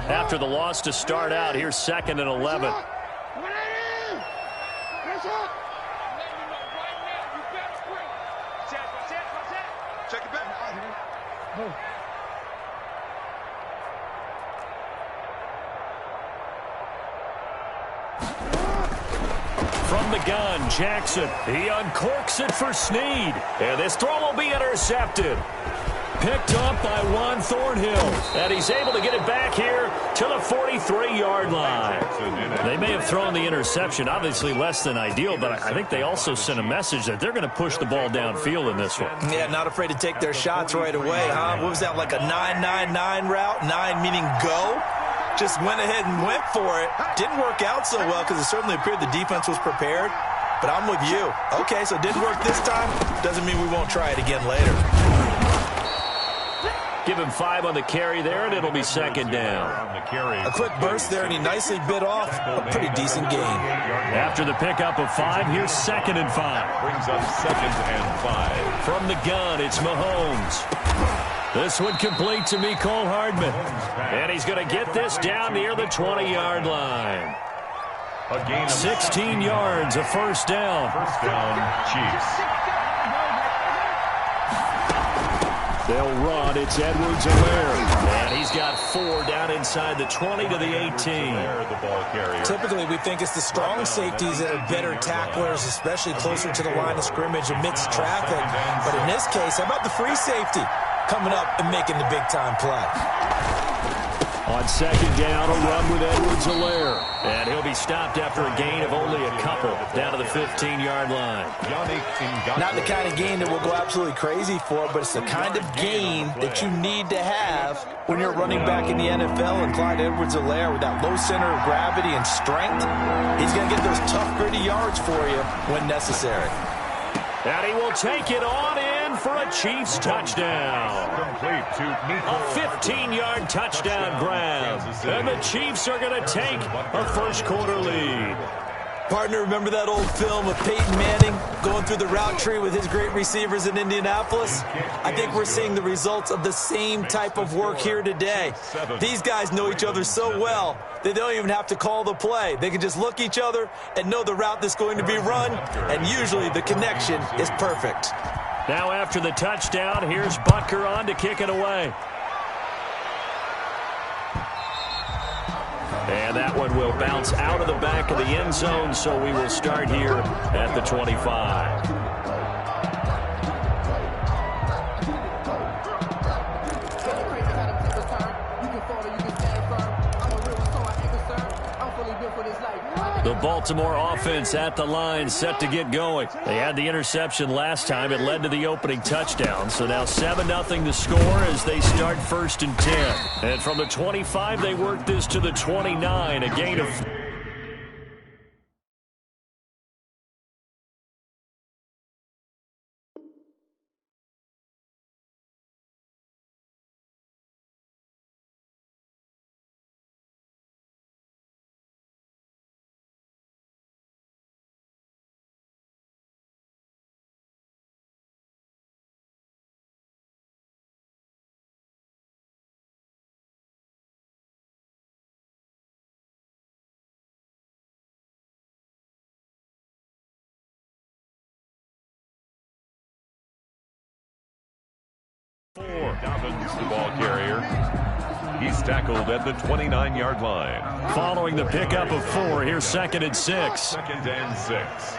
after the loss to start out. Here's 2nd and 11. From the gun, Jackson. He uncorks it for Snead. And this throw will be intercepted. Picked up by Juan Thornhill. And he's able to get it back here to the 43-yard line. They may have thrown the interception, obviously less than ideal, but I think they also sent a message that they're going to push the ball downfield in this one. Yeah, not afraid to take their shots right away, huh? What was that, like a 9-9-9 route? 9 meaning go? Just went ahead and went for it. Didn't work out so well because it certainly appeared the defense was prepared. But I'm with you. Okay, so it didn't work this time. Doesn't mean we won't try it again later. Give him 5 on the carry there, and it'll be 2nd down. A quick burst there, and he nicely bit off a pretty decent gain. After the pickup of 5, here's 2nd and 5. Brings up 2nd and 5. From the gun, it's Mahomes. This one complete to Mecole Hardman. And he's going to get this down near the 20-yard line. A gain of 16 yards, a first down. First down, Chiefs. They'll run. It's Edwards-Helaire. And he's got 4 down inside the 20 to the 18. The ball carrier. Typically, we think it's the strong safeties that are better tacklers, especially closer to the line of scrimmage amidst traffic. But in this case, how about the free safety coming up and making the big-time play? On 2nd down, a run with Edwards-Helaire. And he'll be stopped after a gain of only a couple down to the 15-yard line. Not the kind of gain that we'll go absolutely crazy for, but it's the kind of gain that you need to have when you're running back in the NFL. And Clyde Edwards-Helaire, with that low center of gravity and strength, he's going to get those tough, gritty yards for you when necessary. And he will take it on in for a Chiefs touchdown. Complete to a 15-yard touchdown grab. And the Chiefs are going to take a first-quarter lead. Partner, remember that old film of Peyton Manning going through the route tree with his great receivers in Indianapolis? I think we're seeing the results of the same type of work here today. These guys know each other so well, they don't even have to call the play. They can just look each other and know the route that's going to be run, and usually the connection is perfect. Now after the touchdown, here's Butker on to kick it away. And that one will bounce out of the back of the end zone, so we will start here at the 25. The Baltimore offense at the line, set to get going. They had the interception last time. It led to the opening touchdown. So now 7-0 the score as they start 1st and 10. And from the 25, they work this to the 29, a gain of... Dobbins, the ball carrier. He's tackled at the 29-yard line. Following the pickup of 4, here's 2nd and 6. 2nd and 6.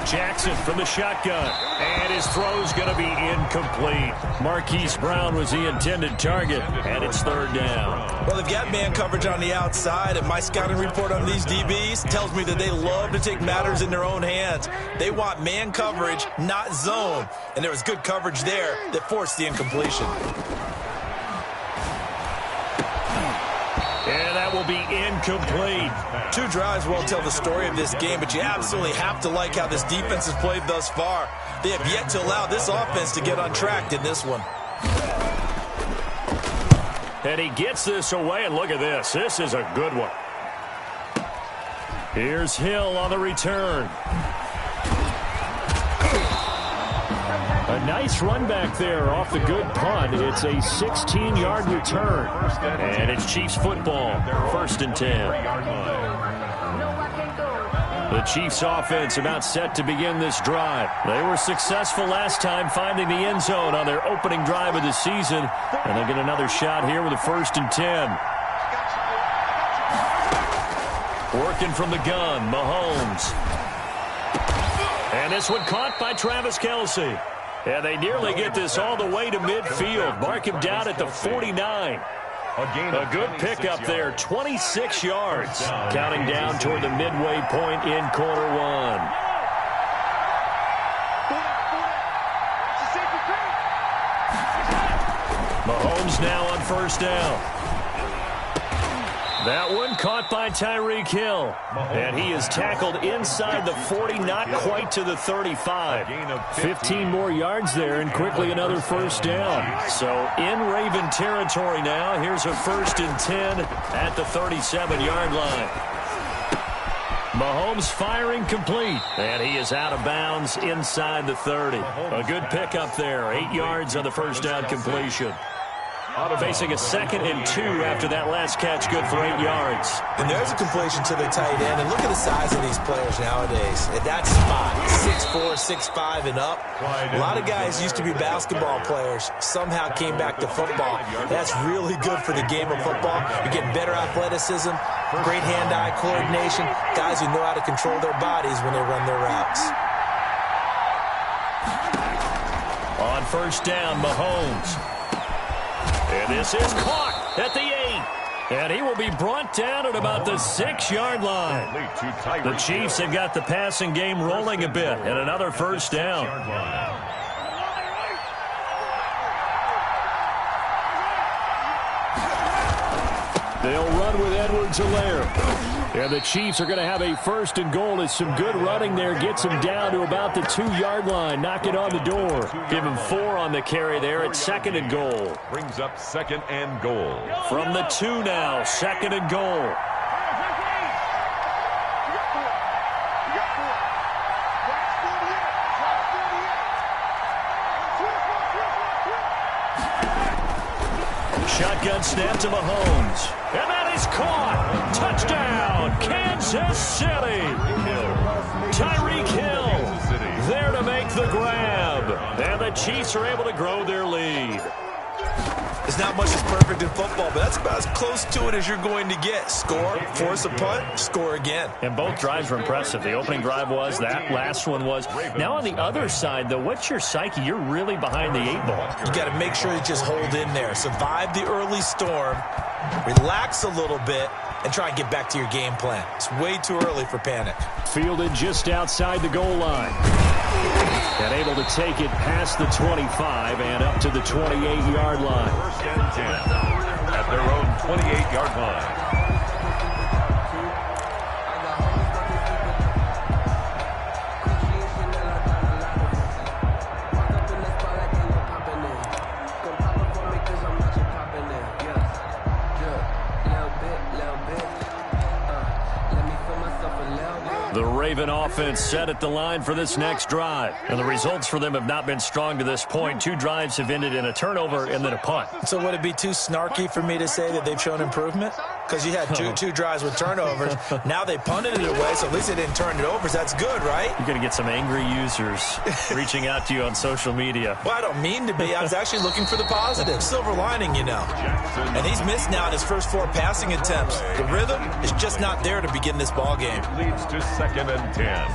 Jackson from the shotgun, and his throw's going to be incomplete. Marquise Brown was the intended target, and it's 3rd down. Well, they've got man coverage on the outside, and my scouting report on these DBs tells me that they love to take matters in their own hands. They want man coverage, not zone, and there was good coverage there that forced the incompletion. And that will be incomplete. 2 drives won't tell the story of this game, but you absolutely have to like how this defense has played thus far. They have yet to allow this offense to get untracked in this one. And he gets this away, and look at this. This is a good one. Here's Hill on the return. A nice run back there off the good punt. It's a 16-yard return. And it's Chiefs football, 1st and 10. The Chiefs offense about set to begin this drive. They were successful last time finding the end zone on their opening drive of the season. And they'll get another shot here with a 1st and 10. Working from the gun, Mahomes. And this one caught by Travis Kelce. And they nearly get this all the way to midfield. Mark him down at the 49. A good pickup there, 26 yards. Counting down toward the midway point in quarter one. Mahomes now on 1st down. That one caught by Tyreek Hill. And he is tackled inside the 40, not quite to the 35. 15 more yards there, and quickly another 1st down. So in Raven territory now. Here's a 1st and 10 at the 37-yard line. Mahomes firing complete. And he is out of bounds inside the 30. A good pickup there. 8 yards on the 1st down completion. Facing a 2nd and 2 after that last catch, good for 8 yards. And there's a completion to the tight end. And look at the size of these players nowadays. At that spot, 6'4", 6'5", and up. A lot of guys used to be basketball players, somehow came back to football. That's really good for the game of football. You're getting better athleticism, great hand-eye coordination, guys who know how to control their bodies when they run their routes. On 1st down, Mahomes. And this is caught at the 8. And he will be brought down at about the 6-yard line. The Chiefs have got the passing game rolling a bit. And another 1st down. They'll run with Edwards-Helaire. And the Chiefs are going to have a 1st and goal as some good running there gets him down to about the 2-yard line. Knock it on the door. Give him 4 on the carry there at 2nd and goal. Brings up 2nd and goal. From the 2 now, 2nd and goal. Shotgun snap to Mahomes. And that is caught. Touchdown, Kansas City. Tyreek Hill there to make the grab. And the Chiefs are able to grow their lead. There's not much that's perfect in football, but that's about as close to it as you're going to get. Score, force a punt, score again. And both drives were impressive. The opening drive was, that last one was. Now on the other side, though, what's your psyche? You're really behind the 8 ball. You got to make sure you just hold in there. Survive the early storm, relax a little bit, and try and get back to your game plan. It's way too early for panic. Fielded just outside the goal line. And able to take it past the 25 and up to the 28-yard line. 1st and 10 at their own 28-yard line. The Raven offense set at the line for this next drive. And the results for them have not been strong to this point. 2 drives have ended in a turnover and then a punt. So would it be too snarky for me to say that they've shown improvement? Because you had two drives with turnovers. Now they punted it away, so at least they didn't turn it over. So that's good, right? You're going to get some angry users reaching out to you on social media. Well, I don't mean to be. I was actually looking for the positive. Silver lining, you know. And he's missed now in his first 4 passing attempts. The rhythm is just not there to begin this ball game. Leads to 2nd and 10.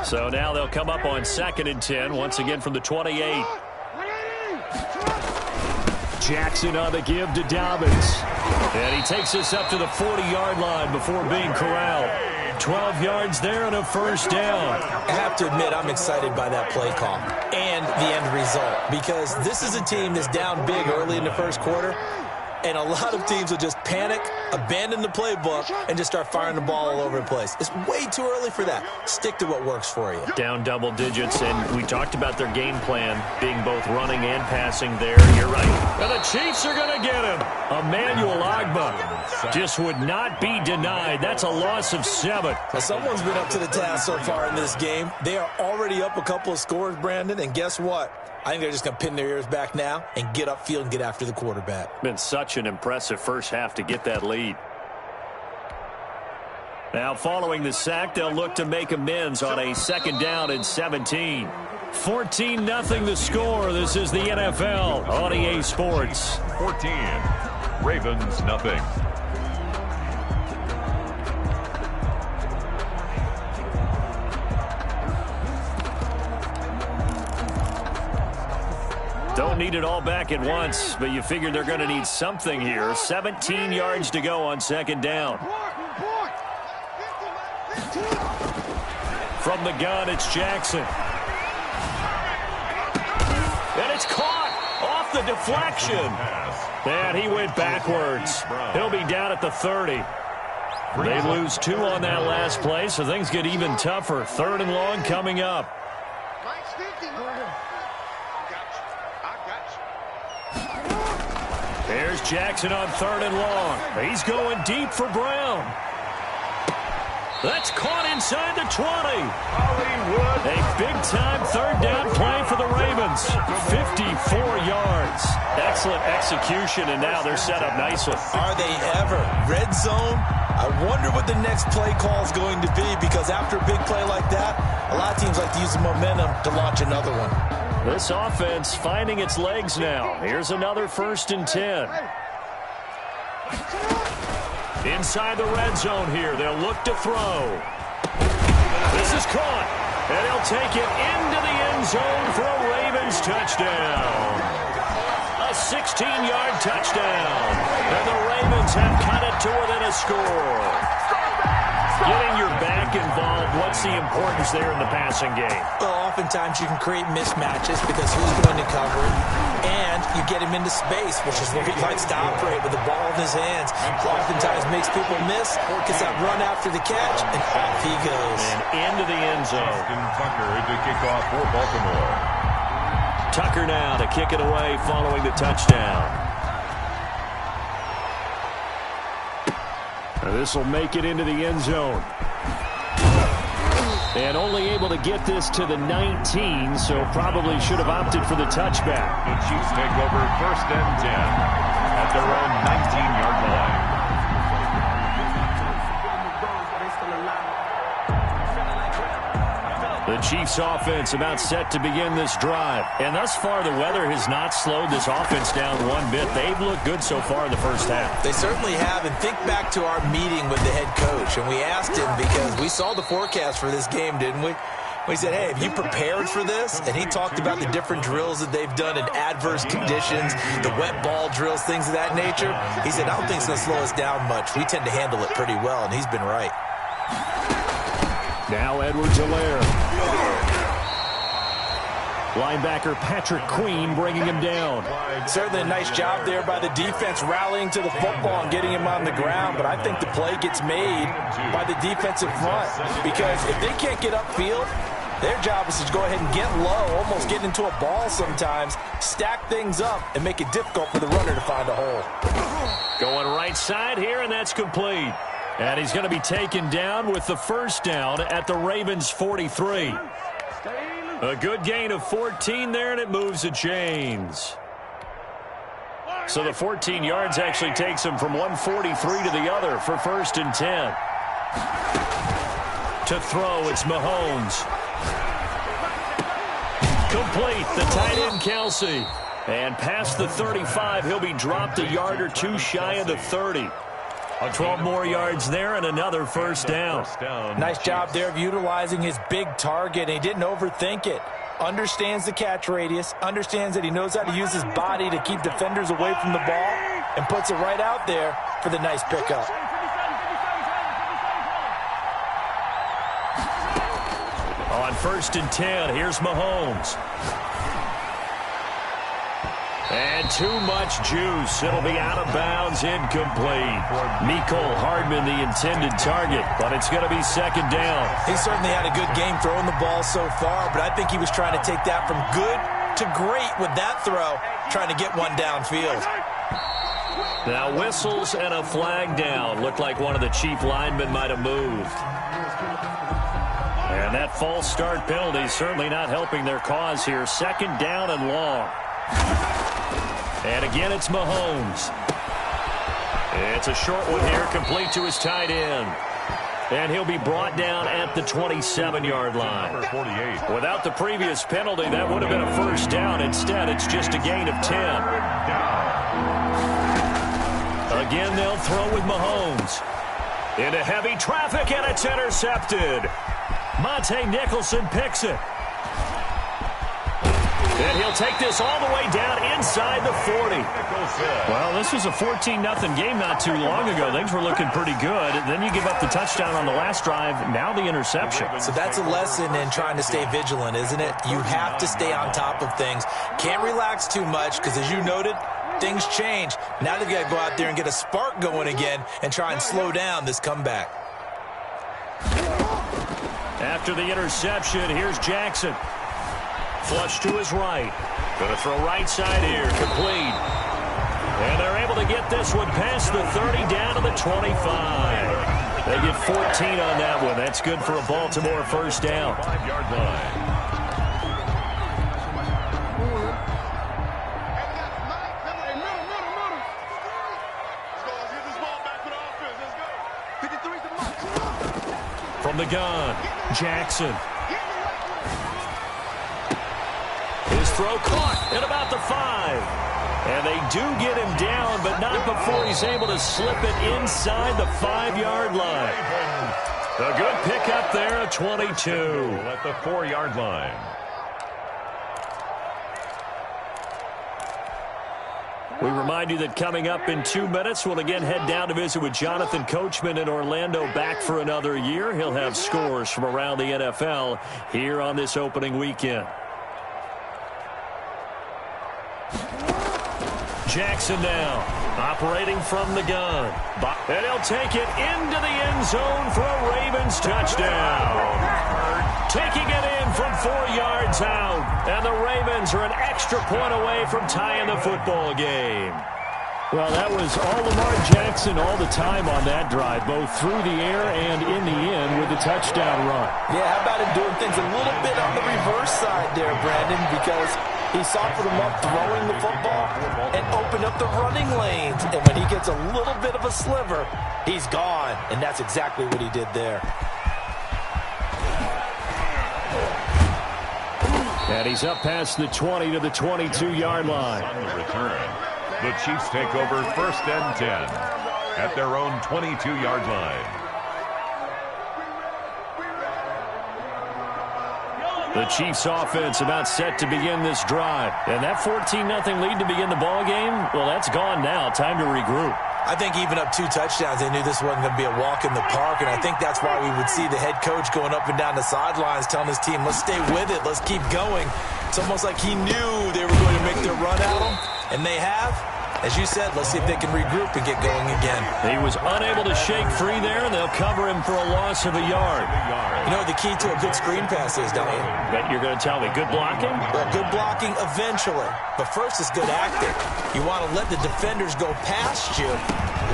So now they'll come up on 2nd and 10, once again from the 28. Jackson on the give to Dobbins. And he takes us up to the 40-yard line before being corralled. 12 yards there and a 1st down. I have to admit, I'm excited by that play call and the end result, because this is a team that's down big early in the first quarter, and a lot of teams will just panic abandon the playbook and just start firing the ball all over the place. It's way too early for that. Stick to what works for you. Down double digits, and we talked about their game plan being both running and passing there. You're right. And the Chiefs are going to get him. Emmanuel Ogbah just would not be denied. That's a loss of 7. Well, someone's been up to the task so far in this game. They are already up a couple of scores, Brandon, and guess what? I think they're just going to pin their ears back now and get upfield and get after the quarterback. Been such an impressive first half to get that lead. Now following the sack, they'll look to make amends on a 2nd down and 17. 14-0 the score. This is the NFL on EA Sports. 14. Ravens nothing. Don't need it all back at once, but you figure they're going to need something here. 17 yards to go on 2nd down. From the gun, it's Jackson. And it's caught off the deflection. And he went backwards. He'll be down at the 30. They lose 2 on that last play, so things get even tougher. 3rd and long coming up. There's Jackson on 3rd and long. He's going deep for Brown. That's caught inside the 20. A big-time 3rd down play for the Ravens. 54 yards. Excellent execution, and now they're set up nicely. Are they ever? Red zone? I wonder what the next play call is going to be, because after a big play like that, a lot of teams like to use the momentum to launch another one. This offense finding its legs now. Here's another 1st and 10. Inside the red zone here. They'll look to throw. This is caught. And he'll take it into the end zone for a Ravens touchdown. A 16-yard touchdown. And the Ravens have cut it to within a score. Getting your back involved, what's the importance there in the passing game? Well, oftentimes you can create mismatches because who's going to cover it, and you get him into space, which is where he likes to operate with the ball in his hands. Oftentimes makes people miss, gets that run after the catch, and off he goes. And into the end zone. Tucker to kick off for Baltimore. Tucker now to kick it away following the touchdown. This will make it into the end zone. And only able to get this to the 19, so probably should have opted for the touchback. The Chiefs take over 1st and 10 at their own 19-yard line. The Chiefs offense about set to begin this drive. And thus far, the weather has not slowed this offense down one bit. They've looked good so far in the first half. They certainly have. And think back to our meeting with the head coach. And we asked him, because we saw the forecast for this game, didn't we? We said, hey, have you prepared for this? And he talked about the different drills that they've done in adverse conditions, the wet ball drills, things of that nature. He said, I don't think it's going to slow us down much. We tend to handle it pretty well, and he's been right. Now Edwards-Helaire. Linebacker Patrick Queen bringing him down. Certainly a nice job there by the defense rallying to the football and getting him on the ground, but I think the play gets made by the defensive front, because if they can't get upfield, their job is to go ahead and get low, almost get into a ball sometimes, stack things up, and make it difficult for the runner to find a hole. Going right side here, and that's complete. And he's going to be taken down with the 1st down at the Ravens' 43. A good gain of 14 there, and it moves the chains. So the 14 yards actually takes him from 143 to the other for 1st and 10. To throw, it's Mahomes. Complete, the tight end Kelsey. And past the 35, he'll be dropped a yard or two shy of the 30. 12 more yards there and another 1st down. Nice job there of utilizing his big target. He didn't overthink it. Understands the catch radius, understands that he knows how to use his body to keep defenders away from the ball, and puts it right out there for the nice pickup. On 1st and 10, here's Mahomes. And too much juice. It'll be out of bounds, incomplete. Mecole Hardman, the intended target, but it's going to be second down. He certainly had a good game throwing the ball so far, but I think he was trying to take that from good to great with that throw, trying to get one downfield. Now whistles and a flag down. Looked like one of the Chief linemen might have moved. And that false start penalty certainly not helping their cause here. Second down and long. And again, it's Mahomes. It's a short one here, complete to his tight end. And he'll be brought down at the 27-yard line. Without the previous penalty, that would have been a first down. Instead, it's just a gain of 10. Again, they'll throw with Mahomes. Into heavy traffic, and it's intercepted. Monte Nicholson picks it. And he'll take this all the way down inside the 40. Well, this was a 14-0 game not too long ago. Things were looking pretty good. Then you give up the touchdown on the last drive. Now the interception. So that's a lesson in trying to stay vigilant, isn't it? You have to stay on top of things. Can't relax too much because, as you noted, things change. Now they've got to go out there and get a spark going again and try and slow down this comeback. After the interception, here's Jackson. Flush to his right. Going to throw right side here. Complete. And they're able to get this one past the 30 down to the 25. They get 14 on that one. That's good for a Baltimore first down. 5-yard line. From the gun, Jackson. His throw caught at about the 5. And they do get him down, but not before he's able to slip it inside the 5-yard line. A good pickup there at 22. At the 4-yard line. We remind you that coming up in 2 minutes, we'll again head down to visit with Jonathan Coachman in Orlando, back for another year. He'll have scores from around the NFL here on this opening weekend. Jackson now, operating from the gun. And he'll take it into the end zone for a Ravens touchdown. Taking it in from 4 yards out. And the Ravens are an extra point away from tying the football game. Well, that was all Lamar Jackson all the time on that drive, both through the air and in the end with the touchdown run. Yeah, how about him doing things a little bit on the reverse side there, Brandon, because he softened him up throwing the football and opened up the running lanes. And when he gets a little bit of a sliver, he's gone. And that's exactly what he did there. And he's up past the 20 to the 22-yard line. On the return, the Chiefs take over 1st and 10 at their own 22-yard line. The Chiefs offense about set to begin this drive. And that 14-0 lead to begin the ball game, well, that's gone now. Time to regroup. I think even up 2 touchdowns, they knew this wasn't going to be a walk in the park, and I think that's why we would see the head coach going up and down the sidelines telling his team, let's stay with it, let's keep going. It's almost like he knew they were going to make their run at him, and they have. As you said, let's see if they can regroup and get going again. He was unable to shake free there, and they'll cover him for a loss of a yard. You know what the key to a good screen pass is, don't you? Bet you're going to tell me good blocking? Well, good blocking eventually. But first is good acting. You want to let the defenders go past you,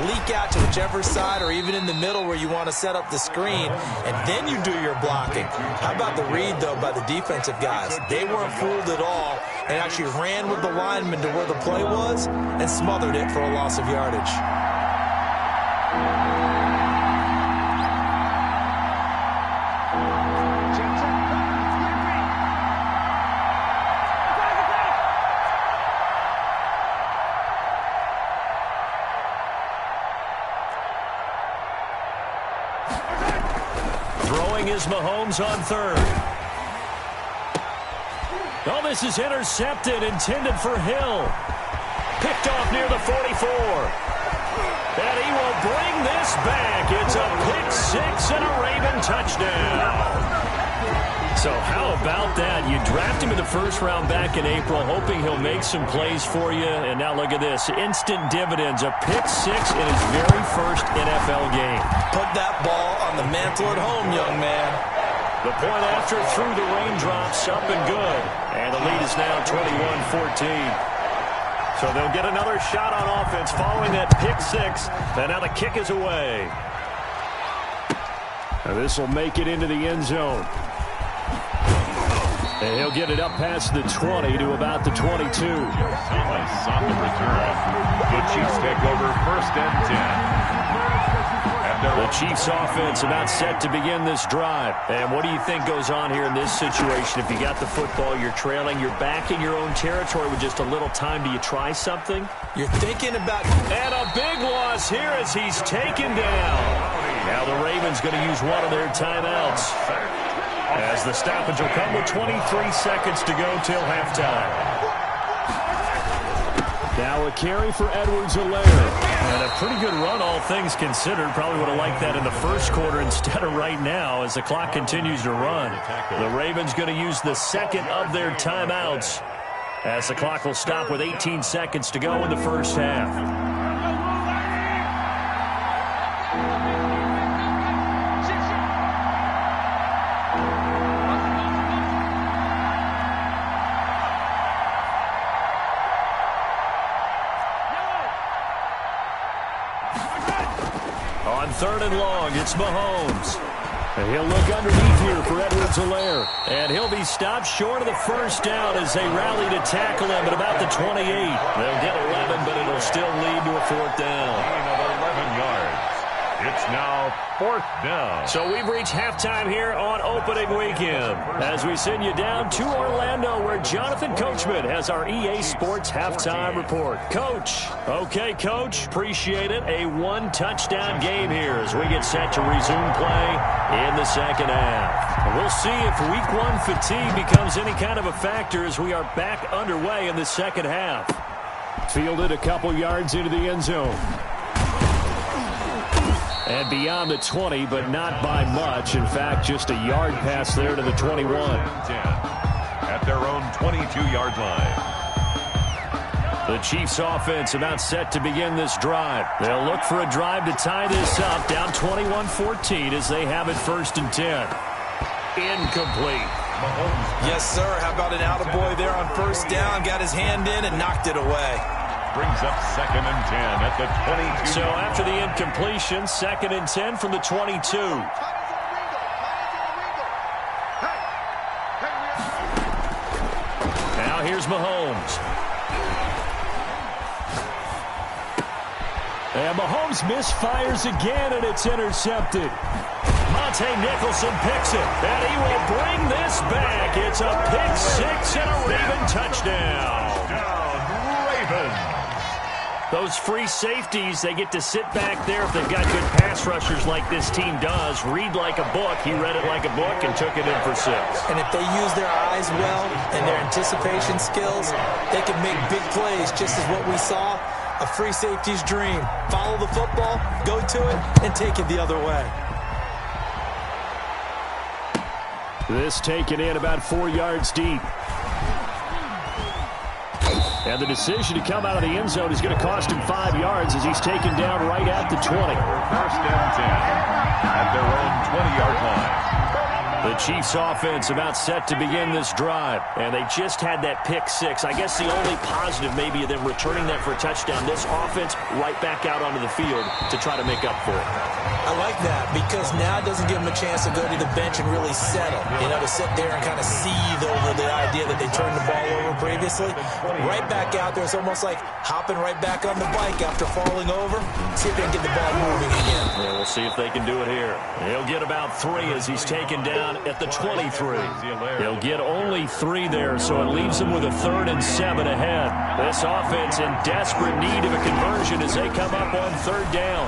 leak out to whichever side or even in the middle where you want to set up the screen, and then you do your blocking. How about the read, though, by the defensive guys? They weren't fooled at all and actually ran with the lineman to where the play was and smothered it for a loss of yardage. Throwing is Mahomes on 3rd. Oh, this is intercepted, intended for Hill. Picked off near the 44. And he will bring this back. It's a pick 6 and a Raven touchdown. So how about that? You draft him in the first round back in April, hoping he'll make some plays for you. And now look at this. Instant dividends. A pick-6 in his very first NFL game. Put that ball on the mantle at home, young man. The point after through the raindrops, up and good. And the lead is now 21-14. So they'll get another shot on offense following that pick-6. And now the kick is away. Now this will make it into the end zone. And he'll get it up past the 20 to about the 22. Thomas on the return. The Chiefs take over 1st and 10. The Chiefs offense about set to begin this drive. And what do you think goes on here in this situation? If you got the football, you're trailing, you're back in your own territory with just a little time. Do you try something? You're thinking about... And a big loss here as he's taken down. Now the Ravens going to use one of their timeouts, as the stoppage will come with 23 seconds to go till halftime. Now a carry for Edwards-Helaire. And a pretty good run, all things considered. Probably would have liked that in the first quarter instead of right now as the clock continues to run. The Ravens going to use the second of their timeouts as the clock will stop with 18 seconds to go in the first half. On 3rd and long, it's Mahomes. And he'll look underneath here for Edwards-Helaire. And he'll be stopped short of the first down as they rally to tackle him at about the 28. They'll get 11, but it'll still lead to a 4th down. Gain of 11 yards. It's now 4th down. So we've reached halftime here on opening weekend as we send you down to Orlando where Jonathan Coachman has our EA Sports halftime report. Coach. Okay, Coach. Appreciate it. A 1-touchdown game here as we get set to resume play in the second half. We'll see if week 1 fatigue becomes any kind of a factor as we are back underway in the second half. Fielded a couple yards into the end zone. And beyond the 20, but not by much. In fact, just a yard pass there to the 21. 10 at their own 22-yard line. The Chiefs offense about set to begin this drive. They'll look for a drive to tie this up, down 21-14 as they have it 1st and 10. Incomplete. Yes, sir. How about an attaboy there on 1st down? Got his hand in and knocked it away. Brings up 2nd and 10 at the 22. So after the incompletion, 2nd and 10 from the 22. Now here's Mahomes. And Mahomes misfires again, and it's intercepted. Monte Nicholson picks it, and he will bring this back. It's a pick-6 and a Raven touchdown. Ravens. Those free safeties, they get to sit back there if they've got good pass rushers like this team does. Read like a book. He read it like a book and took it in for 6. And if they use their eyes well and their anticipation skills, they can make big plays, just as what we saw, a free safety's dream. Follow the football, go to it, and take it the other way. This taken in about 4 yards deep. And the decision to come out of the end zone is going to cost him 5 yards as he's taken down right at the 20. 1st and 10 at their own 20-yard line. The Chiefs offense about set to begin this drive. And they just had that pick-6. I guess the only positive maybe of them returning that for a touchdown. This offense right back out onto the field to try to make up for it. I like that because now it doesn't give them a chance to go to the bench and really settle. You know, to sit there and kind of seethe over the idea that they turned the ball over previously. Right back out there, it's almost like hopping right back on the bike after falling over. See if they can get the ball moving again. Yeah, we'll see if they can do it here. He'll get about 3 as he's taken down at the 23. He'll get only 3 there, so it leaves him with a 3rd and 7 ahead. This offense in desperate need of a conversion as they come up on 3rd down.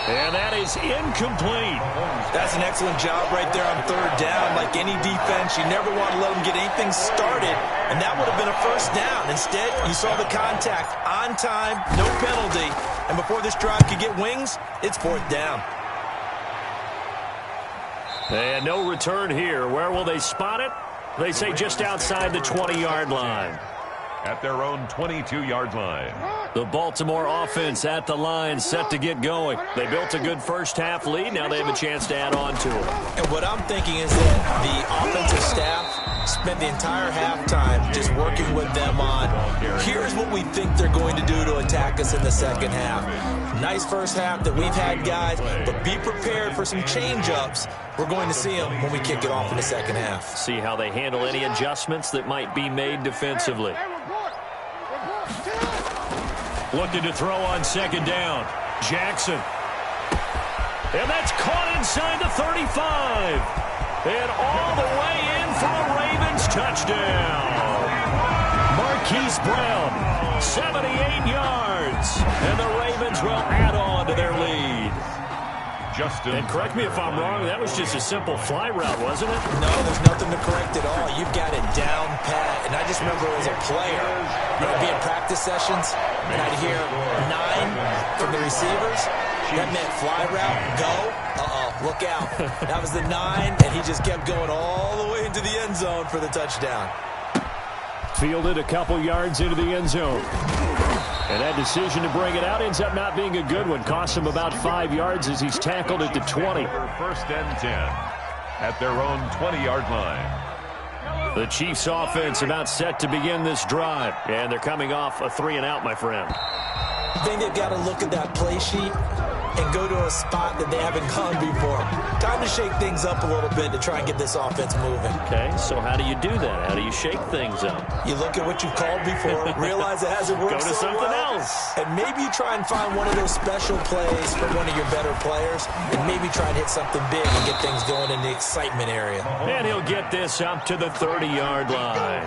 And that is incomplete. That's an excellent job right there on 3rd down. Like any defense, you never want to let them get anything started, and that would have been a 1st down. Instead, you saw the contact on time, no penalty, and before this drive could get wings, it's 4th down. And no return here. Where will they spot it? They say just outside the 20-yard line. At their own 22-yard line. The Baltimore offense at the line, set to get going. They built a good first-half lead. Now they have a chance to add on to it. And what I'm thinking is that the offensive staff spent the entire halftime just working with them on, here's what we think they're going to do to attack us in the second half. Nice first half that we've had, guys, but be prepared for some change-ups. We're going to see them when we kick it off in the second half. See how they handle any adjustments that might be made defensively. Looking to throw on second down. Jackson. And that's caught inside the 35. And all the way in for a Ravens touchdown. Marquise Brown, 78 yards. And the Ravens will add on to their lead. Justin. And correct me if I'm wrong, that was just a simple fly route, wasn't it? No, there's nothing to correct at all. You've got it down pat. And I just remember as a player, I'd be in practice sessions, and I'd hear 9 from the receivers. That meant fly route, go. Look out. That was the 9, and he just kept going all the way into the end zone for the touchdown. Fielded a couple yards into the end zone. And that decision to bring it out ends up not being a good one. Costs him about 5 yards as he's tackled at the 20. First and 10 at their own 20-yard line. The Chiefs offense about set to begin this drive. And they're coming off a 3-and-out, my friend. I think they've got to look at that play sheet and go to a spot that they haven't gone before. Time to shake things up a little bit to try and get this offense moving. Okay, so how do you do that? How do you shake things up? You look at what you've called before, realize it hasn't worked Go to so something well, else. and maybe you try and find one of those special plays from one of your better players, and maybe try and hit something big and get things going in the excitement area. And he'll get this up to the 30-yard line.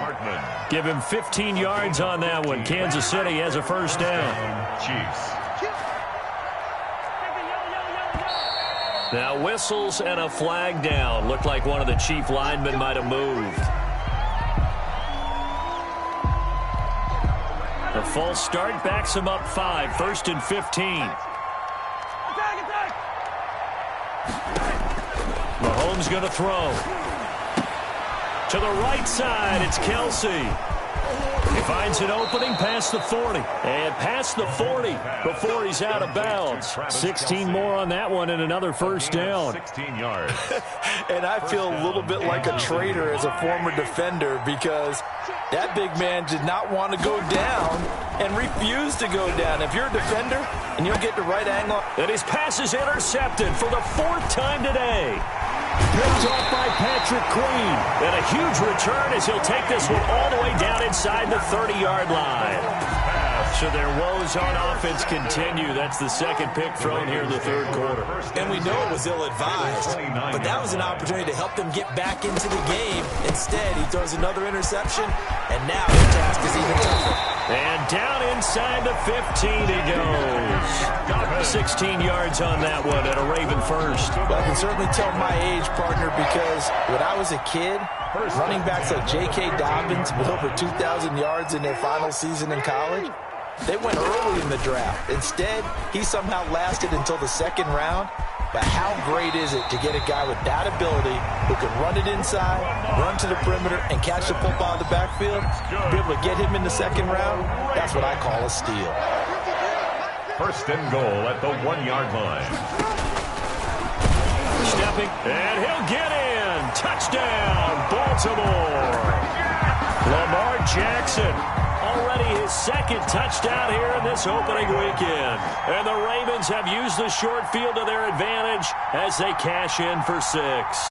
Give him 15 yards on that one. Kansas City has a first down. Chiefs. Now whistles and a flag down. Looked like one of the Chief linemen might have moved. The false start backs him up 5. First and 15. Mahomes going to throw. To the right side, it's Kelsey. He finds an opening past the 40. And past the 40 before he's out of bounds. 16 more on that one and another first down. 16 yards. And I feel a little bit like a traitor as a former defender because that big man did not want to go down and refused to go down. If you're a defender and you'll get the right angle. And his pass is intercepted for the 4th time today. Picked off by Patrick Queen. And a huge return as he'll take this one all the way down inside the 30-yard line. So their woes on offense continue. That's the second pick thrown here in the third quarter. And we know it was ill-advised, but that was an opportunity to help them get back into the game. Instead, he throws another interception, and now the task is even tougher. And down inside the 15 he goes. 16 yards on that one at a Raven first. Well, I can certainly tell my age, partner, because when I was a kid, running backs like J.K. Dobbins with over 2,000 yards in their final season in college, they went early in the draft. Instead, he somehow lasted until the second round. But how great is it to get a guy with that ability who can run it inside, run to the perimeter, and catch the football out of the backfield? Be able to get him in the second round, that's what I call a steal. First and goal at the 1-yard line. Stepping, and he'll get in. Touchdown, Baltimore. Lamar Jackson. Already his second touchdown here in this opening weekend. And the Ravens have used the short field to their advantage as they cash in for 6.